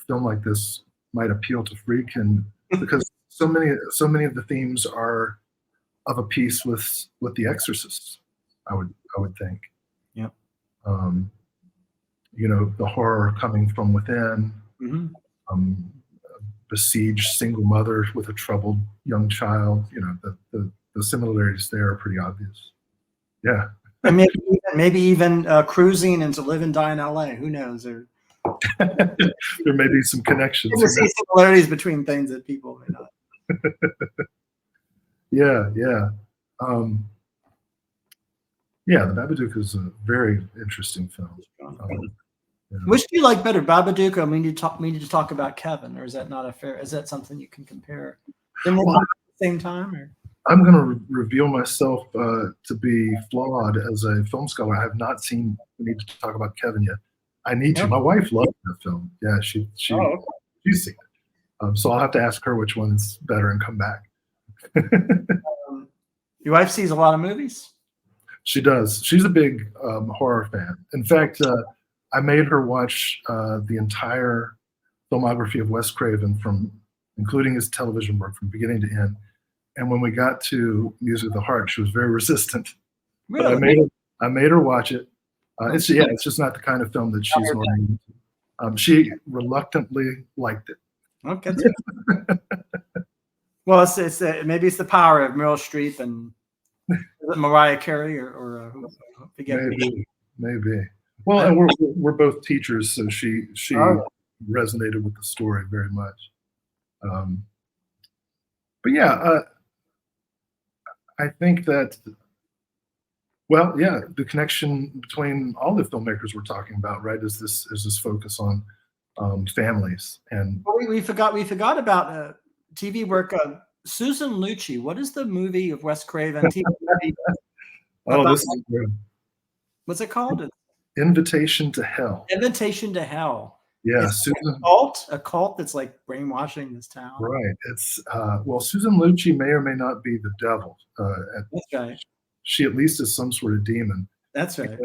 S2: film like this might appeal to Friedkin, because so many of the themes are of a piece with The Exorcist. I would think.
S1: Yep.
S2: The horror coming from within. Besieged single mother with a troubled young child. The similarities there are pretty obvious. Yeah.
S1: And maybe even cruising and to live and die in LA. Who knows? Or
S2: there may be some connections.
S1: You see similarities between things that people may not.
S2: Yeah. Yeah, The Babadook is a very interesting film.
S1: Yeah. Which do you like better, Babadook, or we need to talk about Kevin, or is that not a fair? Is that something you can compare? At the same time, or?
S2: I'm going to reveal myself to be flawed as a film scholar. I have not seen. We need to talk about Kevin yet. I need to. My wife loved that film. Yeah, she's seen it. So I'll have to ask her which one is better and come back.
S1: Your wife sees a lot of movies?
S2: She does. She's a big horror fan. In fact, I made her watch the entire filmography of Wes Craven, including his television work from beginning to end. And when we got to Music of the Heart, she was very resistant.
S1: Really?
S2: But I made her watch it. It's just not the kind of film that she's normally into. She reluctantly liked it.
S1: Okay. Well, it's maybe it's the power of Meryl Streep and Mariah Carey or
S2: maybe. Well, and we're both teachers, so she resonated with the story very much. But yeah, I think that. Well, yeah, the connection between all the filmmakers we're talking about, right, is this focus on families and.
S1: We forgot about TV work of Susanlucci. What is the movie of Wes Craven? TV movie
S2: this is good.
S1: What's it called?
S2: Invitation to Hell.
S1: Invitation to Hell.
S2: Yeah,
S1: it's
S2: Susan.
S1: A cult that's like brainwashing this town.
S2: Right. It's Susanlucci may or may not be the devil.
S1: That's right.
S2: She at least is some sort of demon.
S1: That's right.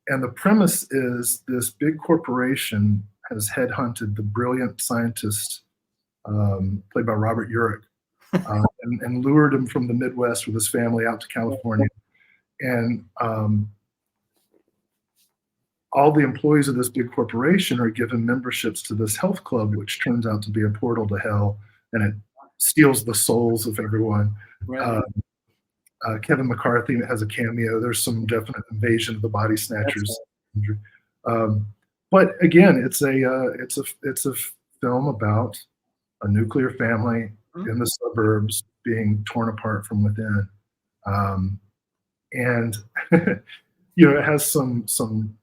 S2: And the premise is this big corporation has headhunted the brilliant scientist played by Robert Urich and lured him from the Midwest with his family out to California. And all the employees of this big corporation are given memberships to this health club, which turns out to be a portal to hell, and it steals the souls of everyone. Right. Kevin McCarthy has a cameo. There's some definite invasion of the body snatchers. But again, it's a film about a nuclear family in the suburbs being torn apart from within, and it has some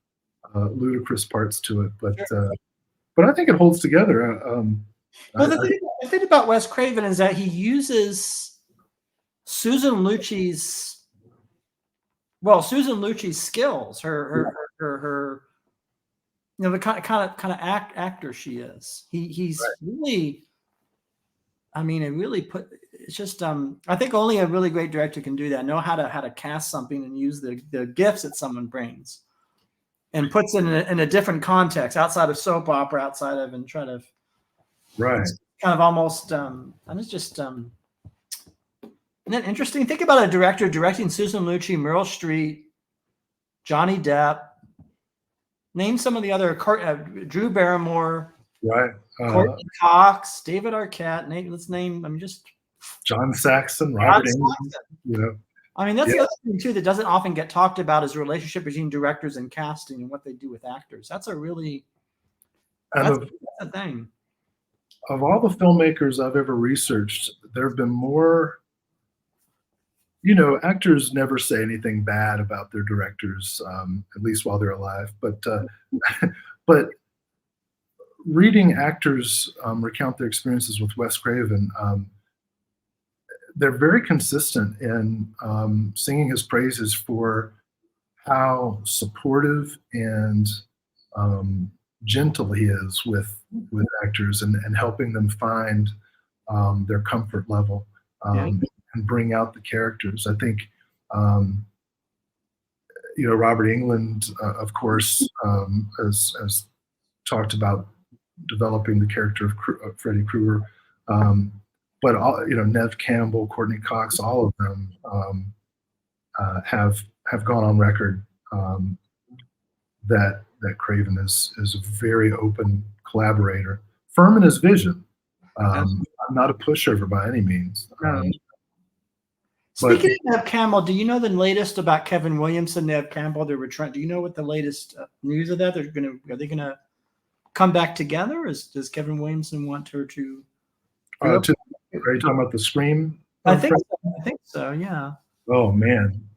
S2: ludicrous parts to it, but I think it holds together.
S1: Well, the thing about Wes Craven is that he uses Susanlucci's skills, her the kind of actor she is. He's really, it's just I think only a really great director can do that. Know how to cast something and use the gifts that someone brings, and puts it in a different context outside of soap opera, and try to kind of almost and it's just isn't that interesting? Think about a director directing Susanlucci, Meryl Streep, Johnny Depp. Name some of the other Drew Barrymore, courteneycox, David Arquette. Let's name. Just
S2: John Saxon, Robert Englund.
S1: That's the other thing too that doesn't often get talked about is the relationship between directors and casting and what they do with actors. That's a thing.
S2: Of all the filmmakers I've ever researched, there have been more. Actors never say anything bad about their directors, at least while they're alive. But reading actors recount their experiences with Wes Craven, they're very consistent in singing his praises for how supportive and gentle he is with actors and helping them find their comfort level. And bring out the characters. I think, Robert Englund, of course, has talked about developing the character of Freddiekreuger. But nevecampbell, Courteneycox, all of them have gone on record that Craven is a very open collaborator, firm in his vision. Not a pushover by any means.
S1: Speaking of Neve Campbell, do you know the latest about Kevin Williamson, Neve Campbell? They were trying. Do you know what the latest news of that? Are they gonna come back together? Does Kevin Williamson want her to?
S2: Are you talking about the Scream?
S1: I think so. Yeah.
S2: Oh man,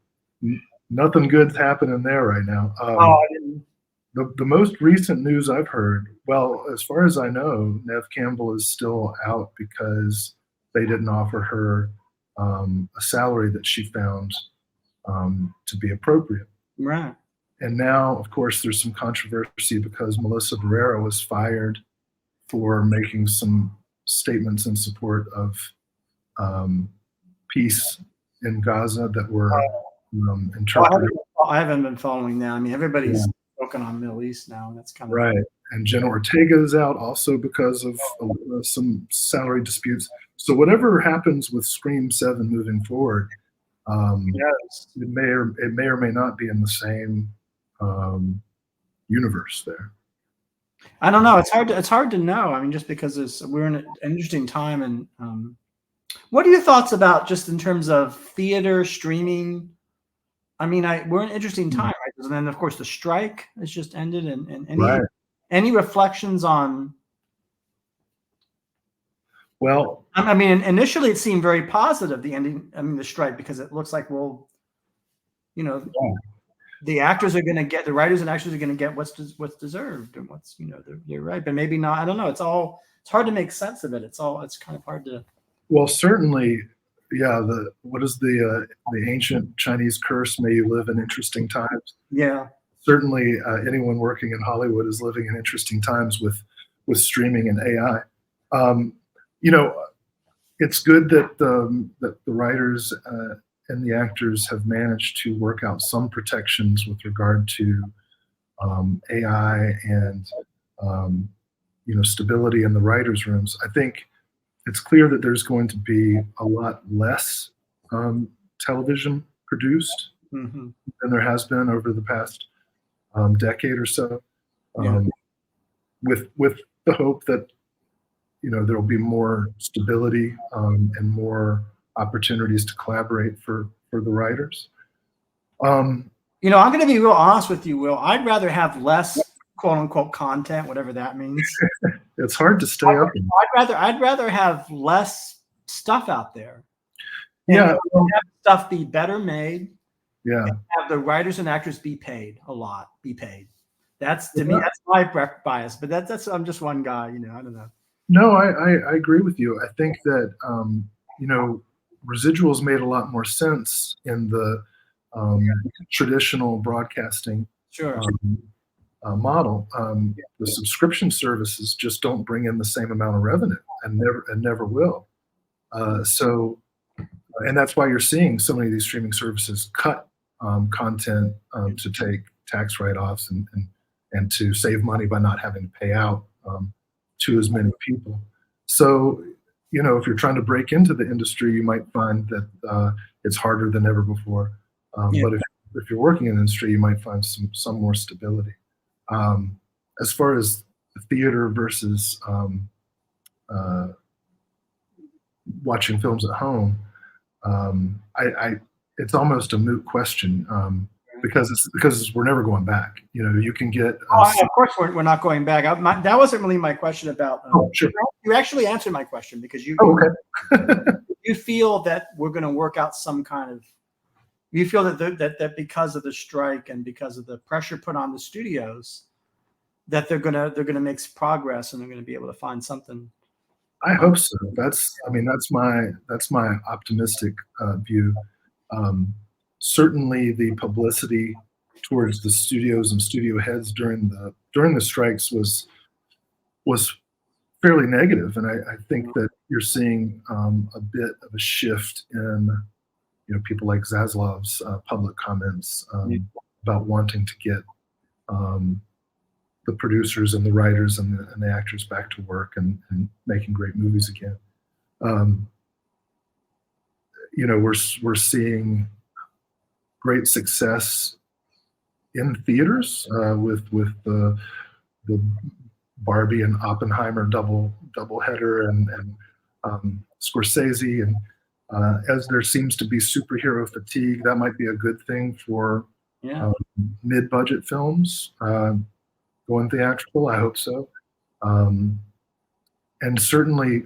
S2: nothing good's happening there right now. The most recent news I've heard, well, as far as I know, Neve Campbell is still out because they didn't offer her a salary that she found to be appropriate.
S1: Right.
S2: And now, of course, there's some controversy because Melissa Barrera was fired for making some statements in support of peace in Gaza that were interpreted.
S1: I haven't been following that. I mean, everybody's focusing on Middle East now, and that's kind of
S2: right. And Jenna Ortega is out also because of some salary disputes. So whatever happens with Scream 7 moving forward, it may or may not be in the same universe there.
S1: I don't know. It's hard to know. I mean, just because we're in an interesting time. And what are your thoughts about just in terms of theater streaming? I mean, we're in an interesting time, right? And then, of course, the strike has just ended. And any reflections on?
S2: Well,
S1: I mean, initially it seemed very positive, the ending. I mean, the strike, because it looks like the actors are going to get, the writers and actors are going to get what's deserved and what's, they're right, but maybe not. I don't know. It's hard to make sense of it. It's kind of hard to.
S2: Well, certainly, yeah. What is the ancient Chinese curse? May you live in interesting times.
S1: Yeah.
S2: Certainly, anyone working in Hollywood is living in interesting times with streaming and AI. It's good that the writers and the actors have managed to work out some protections with regard to AI and stability in the writers' rooms. I think it's clear that there's going to be a lot less television produced than there has been over the past decade or so, with the hope that there will be more stability and more opportunities to collaborate for the writers.
S1: I'm going to be real honest with you, Will. I'd rather have less quote unquote content, whatever that means.
S2: It's hard to stay up.
S1: I'd rather have less stuff out there.
S2: Yeah.
S1: Have stuff be better made.
S2: Yeah.
S1: And have the writers and actors be paid a lot. Be paid. That's to me. That's my bias. But that's I'm just one guy. I don't know.
S2: No, I agree with you. I think that residuals made a lot more sense in the traditional broadcasting model. The subscription services just don't bring in the same amount of revenue, and never will. And that's why you're seeing so many of these streaming services cut content to take tax write-offs and to save money by not having to pay out to as many people. So, if you're trying to break into the industry, you might find that it's harder than ever before. But if you're working in the industry, you might find some more stability. As far as theater versus watching films at home, it's almost a moot question because we're never going back. You can get.
S1: Of course, we're not going back. That wasn't really my question about.
S2: Sure.
S1: You actually answered my question because you.
S2: Oh, okay.
S1: You feel that we're going to work out some kind of. You feel that because of the strike and because of the pressure put on the studios, that they're gonna make progress and they're going to be able to find something.
S2: I hope so. That's my optimistic view. Certainly, the publicity towards the studios and studio heads during the strikes was fairly negative, and I think that you're seeing a bit of a shift in people like Zaslav's public comments about wanting to get the producers and the writers and the actors back to work and making great movies again. We're seeing great success in theaters with the Barbie and Oppenheimer double header and Scorsese, and As there seems to be superhero fatigue, that might be a good thing for mid-budget films going theatrical. I hope so. And certainly,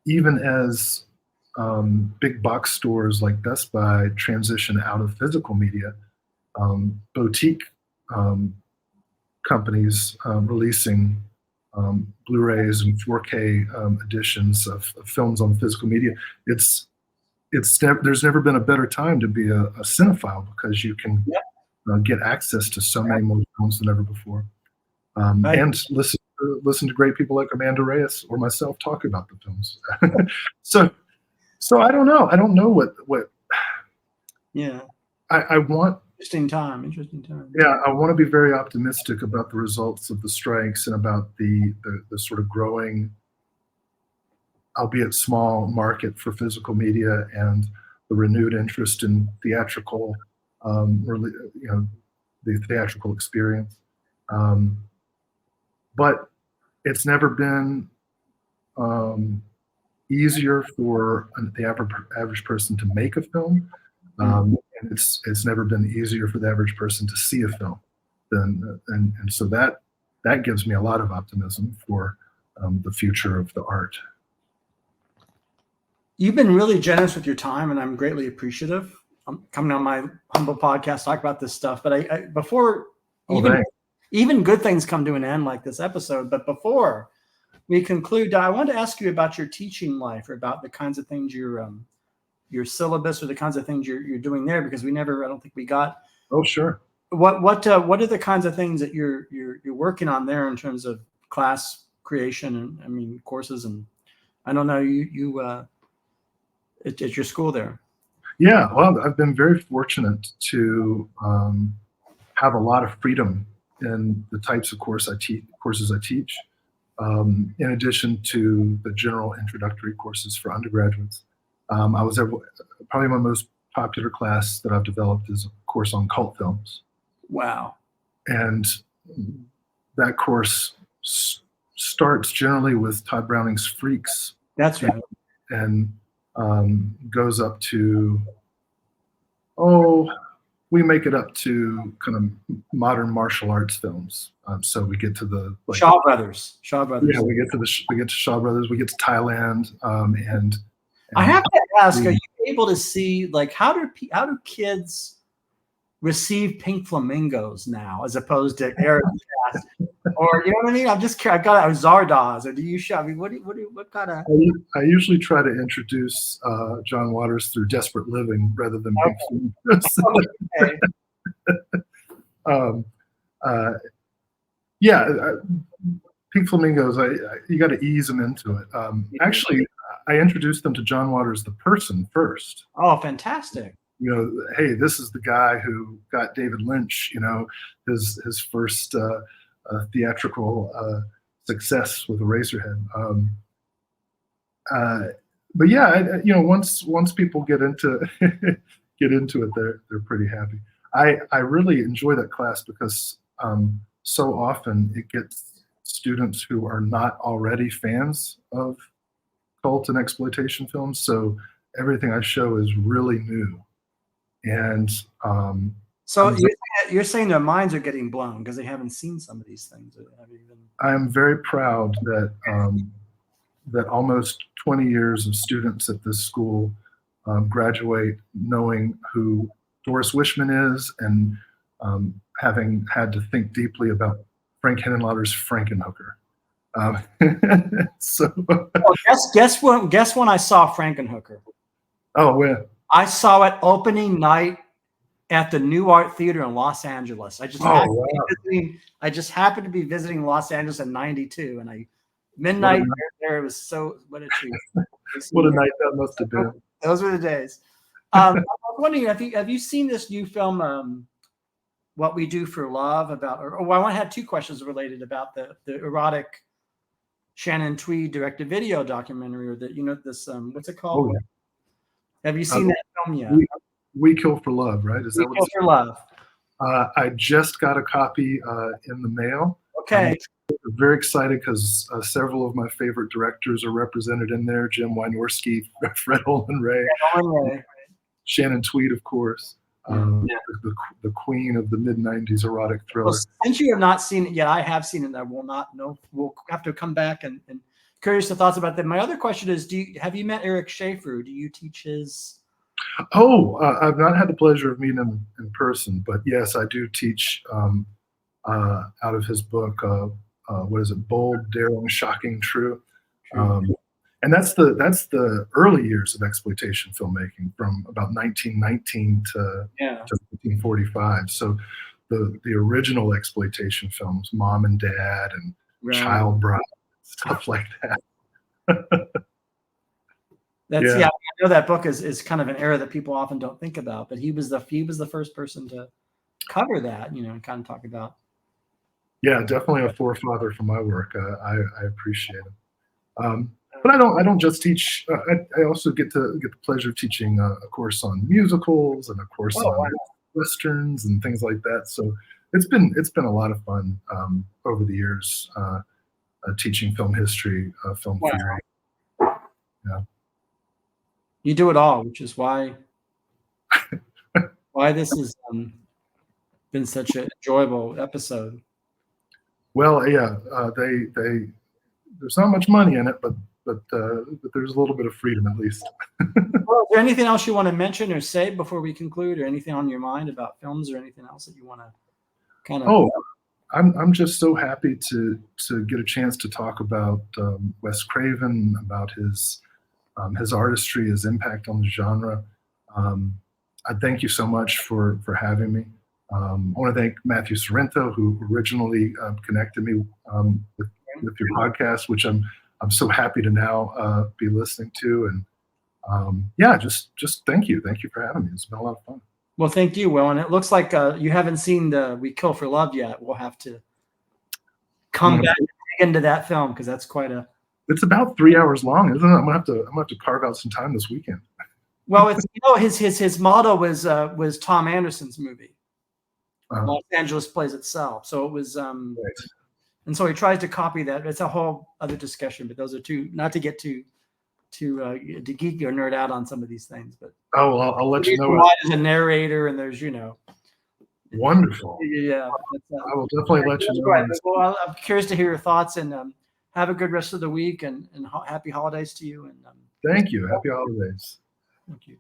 S2: even as big box stores like Best Buy transition out of physical media, boutique companies releasing Blu-rays and 4K editions of films on physical media, there's never been a better time to be a cinephile, because you can get access to so many more films than ever before, and listen to great people like Amanda Reyes or myself talk about the films. So I don't know. I don't know what. Yeah. I want.
S1: Interesting time.
S2: Yeah, I want to be very optimistic about the results of the strikes and about the sort of growing, albeit small, market for physical media and the renewed interest in theatrical, the theatrical experience. But it's never been easier for the average person to make a film. And it's never been easier for the average person to see a film. And so that gives me a lot of optimism for the future of the art.
S1: You've been really generous with your time, and I'm greatly appreciative. I'm coming on my humble podcast to talk about this stuff, but before even good things come to an end like this episode, but before we conclude, I want to ask you about your teaching life, or about the kinds of things your syllabus, or the kinds of things you're doing there, because I don't think we got.
S2: Oh, sure.
S1: What are the kinds of things that you're working on there in terms of class creation and courses, and I don't know, you at your school there?
S2: Yeah, well, I've been very fortunate to have a lot of freedom in the types of courses I teach, in addition to the general introductory courses for undergraduates. Probably my most popular class that I've developed is a course on cult films.
S1: Wow.
S2: And that course starts generally with Todd Browning's Freaks.
S1: That's right.
S2: And goes up to, we make it up to kind of modern martial arts films. So we get to the
S1: Shaw Brothers.
S2: Yeah, we get to Shaw Brothers. We get to Thailand, and
S1: I have to ask: are you able to see, like, how do kids receive pink flamingos now, as opposed to era past? Or, you know what I mean? I'm just curious. I got Zardoz, or do you show? I mean, what kind of?
S2: I usually try to introduce John Waters through Desperate Living rather than Pink Flamingos. Pink Flamingos. You got to ease them into it. Actually, I introduced them to John Waters, the person, first.
S1: Oh, fantastic!
S2: Hey, this is the guy who got David Lynch, his first theatrical success with Eraserhead. But yeah, once people get into it, they're pretty happy. I really enjoy that class because so often it gets students who are not already fans of cult and exploitation films. So everything I show is really new. And
S1: so you're saying their minds are getting blown because they haven't seen some of these things.
S2: I'm very proud that that almost 20 years of students at this school graduate knowing who Doris Wishman is, and having had to think deeply about Frank Henenlotter's Frankenhooker.
S1: Guess when I saw Frankenhooker.
S2: Oh, when?
S1: I saw it opening night at the New Art Theater in Los Angeles. I just happened to be visiting Los Angeles in '92, and midnight there. It was what a treat.
S2: What a night that must have been.
S1: Those were the days. I was wondering, have you seen this new film, What We Do for Love? I want to have two questions related about the erotic Shannon Tweed directed-video documentary, or this what's it called?
S2: Oh, yeah.
S1: Have you seen that film yet?
S2: We Kill for Love, right? Is that
S1: We Kill for Love?
S2: I just got a copy in the mail.
S1: Okay.
S2: I'm very excited because several of my favorite directors are represented in there. Jim Wynorski, Fred Olen Ray, Shannon Tweed, of course. The queen of the mid-90s erotic thriller.
S1: Well, since you have not seen it yet, I have seen it. I will not know. We'll have to come back and curious the thoughts about that. My other question is, have you met Eric Schaefer? Do you teach his?
S2: Oh, I've not had the pleasure of meeting him in person, but yes, I do teach out of his book. What is it? Bold, Daring, Shocking, True. And that's the early years of exploitation filmmaking, from about 1919 to 1945. So the original exploitation films, Mom and Dad and Child Bride, stuff like that.
S1: That's I know that book is kind of an era that people often don't think about, but he was the first person to cover that, and kind of talk about.
S2: Yeah, definitely a forefather for my work. I appreciate it. But I don't just teach. I also get the pleasure of teaching a course on musicals and a course on westerns and things like that. So it's been a lot of fun over the years teaching film history, film theory. Yeah.
S1: You do it all, which is why this has been such an enjoyable episode.
S2: Well, yeah, there's not much money in it, but there's a little bit of freedom at least.
S1: Well, is there anything else you want to mention or say before we conclude, or anything on your mind about films, or anything else that you want to kind of?
S2: Oh, I'm just so happy to get a chance to talk about Wes Craven, about his artistry, his impact on the genre. I thank you so much for having me. I want to thank Matthew Sorrento, who originally connected me with your podcast, which I'm so happy to now be listening to. And just thank you for having me. It's been a lot of fun.
S1: Well, thank you, Will. And it looks like you haven't seen the We Kill for Love yet. We'll have to come back and dig into that film, because that's quite a.
S2: It's about 3 hours long, isn't it? I'm gonna have to carve out some time this weekend.
S1: Well, it's his motto was Tom Anderson's movie. Los Angeles Plays Itself. So it was and so he tries to copy that. It's a whole other discussion, but those are two, not to get to geek or nerd out on some of these things, but
S2: I'll let you know.
S1: There's a narrator, and there's
S2: wonderful.
S1: Yeah,
S2: I will definitely let you know.
S1: Right. Well, I'm curious to hear your thoughts, and have a good rest of the week, and happy holidays to you. And
S2: thank you. Happy holidays.
S1: Thank you.